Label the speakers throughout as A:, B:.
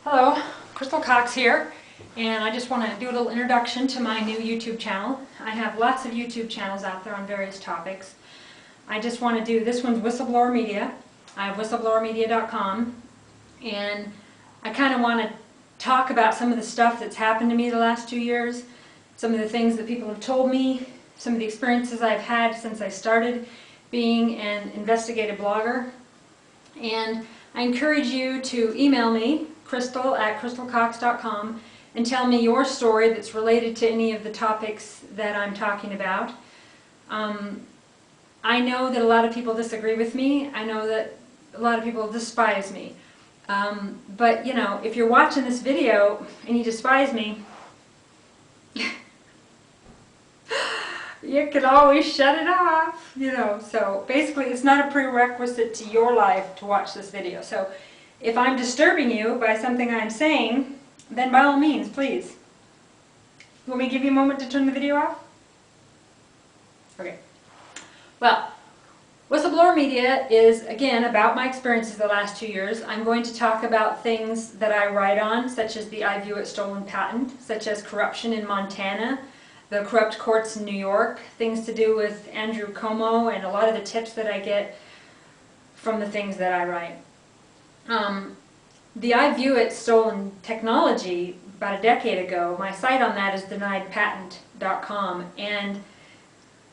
A: Hello, Crystal Cox here, and I just want to do a little introduction to my new YouTube channel. I have lots of YouTube channels out there on various topics. I just want to do, this one's Whistleblower Media. I have whistleblowermedia.com, and I kind of want to talk about some of the stuff that's happened to me the last 2 years, some of the things that people have told me, some of the experiences I've had since I started being an investigative blogger. And I encourage you to email me, crystal@crystalcox.com, and tell me your story that's related to any of the topics that I'm talking about. I know that a lot of people disagree with me. I know that a lot of people despise me. But, you know, if you're watching this video and you despise me, you can always shut it off, you know. So basically it's not a prerequisite to your life to watch this video. So if I'm disturbing you by something I'm saying, then by all means, please. Want me to give you a moment to turn the video off? Okay. Well, Whistleblower Media is, again, about my experiences the last 2 years. I'm going to talk about things that I write on, such as the I View It stolen patent, such as corruption in Montana, the corrupt courts in New York, things to do with Andrew Cuomo, and a lot of the tips that I get from the things that I write. The I View It stolen technology, about a decade ago, my site on that is deniedpatent.com, and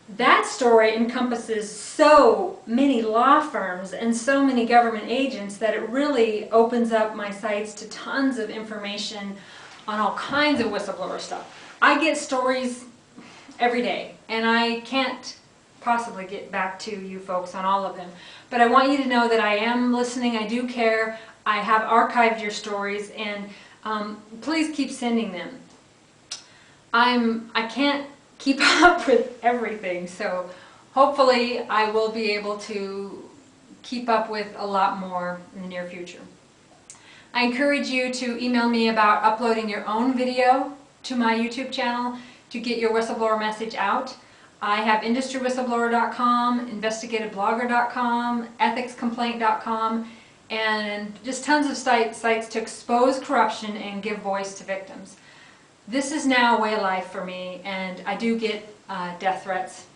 A: that story encompasses so many law firms and so many government agents that it really opens up my sites to tons of information on all kinds of whistleblower stuff. I get stories every day, and I can't possibly get back to you folks on all of them. But I want you to know that I am listening, I do care, I have archived your stories, and please keep sending them. I can't keep up with everything, so hopefully I will be able to keep up with a lot more in the near future. I encourage you to email me about uploading your own video to my YouTube channel to get your whistleblower message out. I have industrywhistleblower.com, investigativeblogger.com, ethicscomplaint.com, and just tons of sites to expose corruption and give voice to victims. This is now a way of life for me, and I do get death threats.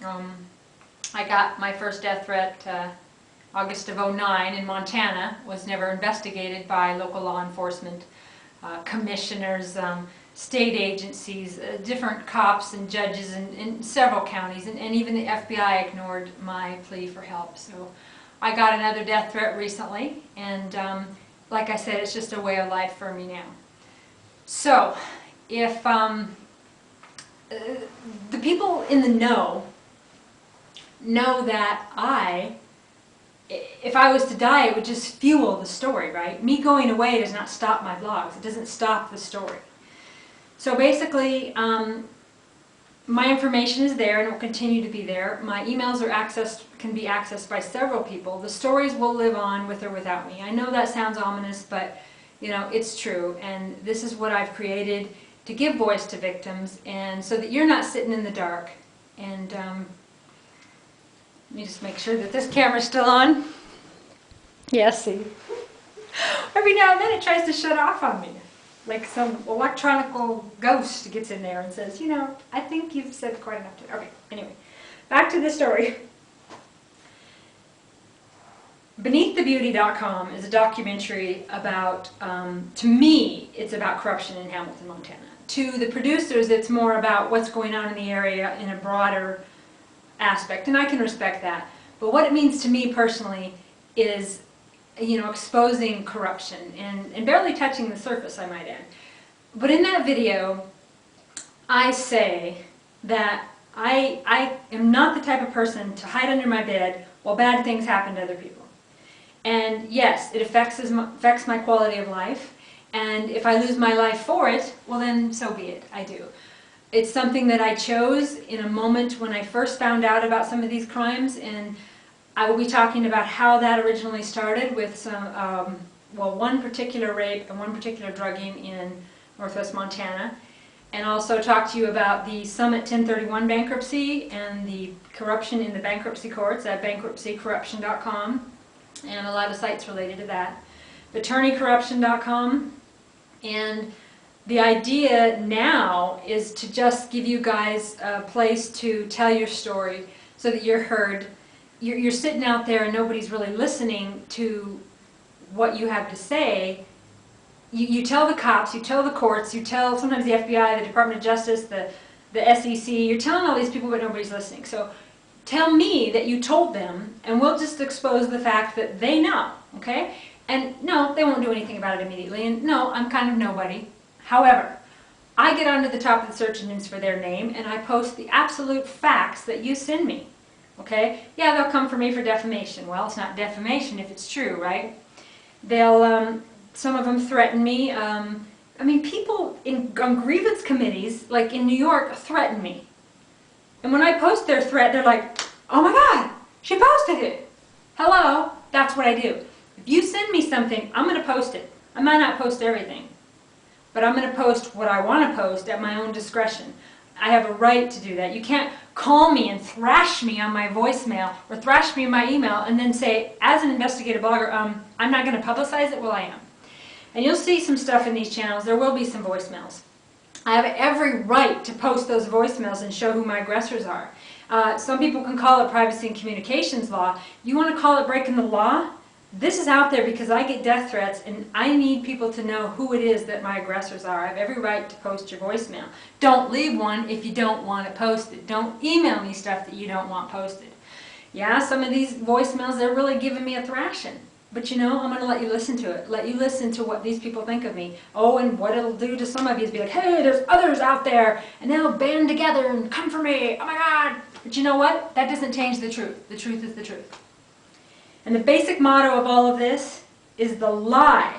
A: I got my first death threat August of '09 in Montana. Was never investigated by local law enforcement, commissioners, state agencies, different cops and judges in several counties, and even the FBI ignored my plea for help. So I got another death threat recently, and like I said, it's just a way of life for me now. So if the people in the know that if I was to die, it would just fuel the story, right? Me going away does not stop my blogs. It doesn't stop the story. So basically, my information is there and it will continue to be there. My emails can be accessed by several people. The stories will live on with or without me. I know that sounds ominous, but you know, it's true. And this is what I've created to give voice to victims, and so that you're not sitting in the dark. And let me just make sure that this camera's still on. Yes, see. Every now and then it tries to shut off on me. Like some electronic ghost gets in there and says, you know, I think you've said quite enough today. Okay, anyway, back to the story. BeneathTheBeauty.com is a documentary about, to me, it's about corruption in Hamilton, Montana. To the producers, it's more about what's going on in the area in a broader aspect, and I can respect that. But what it means to me personally is, you know, exposing corruption and barely touching the surface, I might add. But in that video, I say that I am not the type of person to hide under my bed while bad things happen to other people. And yes, it affects my quality of life, and if I lose my life for it, well then so be it, I do. It's something that I chose in a moment when I first found out about some of these crimes, and I will be talking about how that originally started with some, well, one particular rape and one particular drugging in northwest Montana, and also talk to you about the Summit 1031 bankruptcy and the corruption in the bankruptcy courts at bankruptcycorruption.com, and a lot of sites related to that. Attorneycorruption.com, And the idea now is to just give you guys a place to tell your story so that you're heard. You're sitting out there and nobody's really listening to what you have to say. You tell the cops, you tell the courts, you tell sometimes the FBI, the Department of Justice, the SEC, you're telling all these people but nobody's listening. So tell me that you told them and we'll just expose the fact that they know, okay? And no, they won't do anything about it immediately, and no, I'm kind of nobody. However, I get onto the top of the search engines for their name and I post the absolute facts that you send me, okay? Yeah, they'll come for me for defamation. Well, it's not defamation if it's true, right? They'll, some of them threaten me. I mean, people on grievance committees, like in New York, threaten me. And when I post their threat, they're like, oh my God, she posted it. Hello, that's what I do. If you send me something, I'm going to post it. I might not post everything, but I'm going to post what I want to post at my own discretion. I have a right to do that. You can't call me and thrash me on my voicemail or thrash me in my email and then say, as an investigative blogger, I'm not going to publicize it. Well, I am. And you'll see some stuff in these channels. There will be some voicemails. I have every right to post those voicemails and show who my aggressors are. Some people can call it privacy and communications law. You want to call it breaking the law? This is out there because I get death threats and I need people to know who it is that my aggressors are. I have every right to post your voicemail. Don't leave one if you don't want it posted. Don't email me stuff that you don't want posted. Yeah, some of these voicemails, they're really giving me a thrashing. But you know, I'm going to let you listen to it. Let you listen to what these people think of me. Oh, and what it'll do to some of you is be like, hey, there's others out there, and they'll band together and come for me. Oh my God. But you know what? That doesn't change the truth. The truth is the truth. And the basic motto of all of this is the lie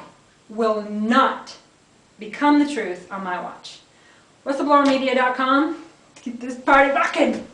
A: will not become the truth on my watch. Whistleblowermedia.com. Let's keep this party rocking.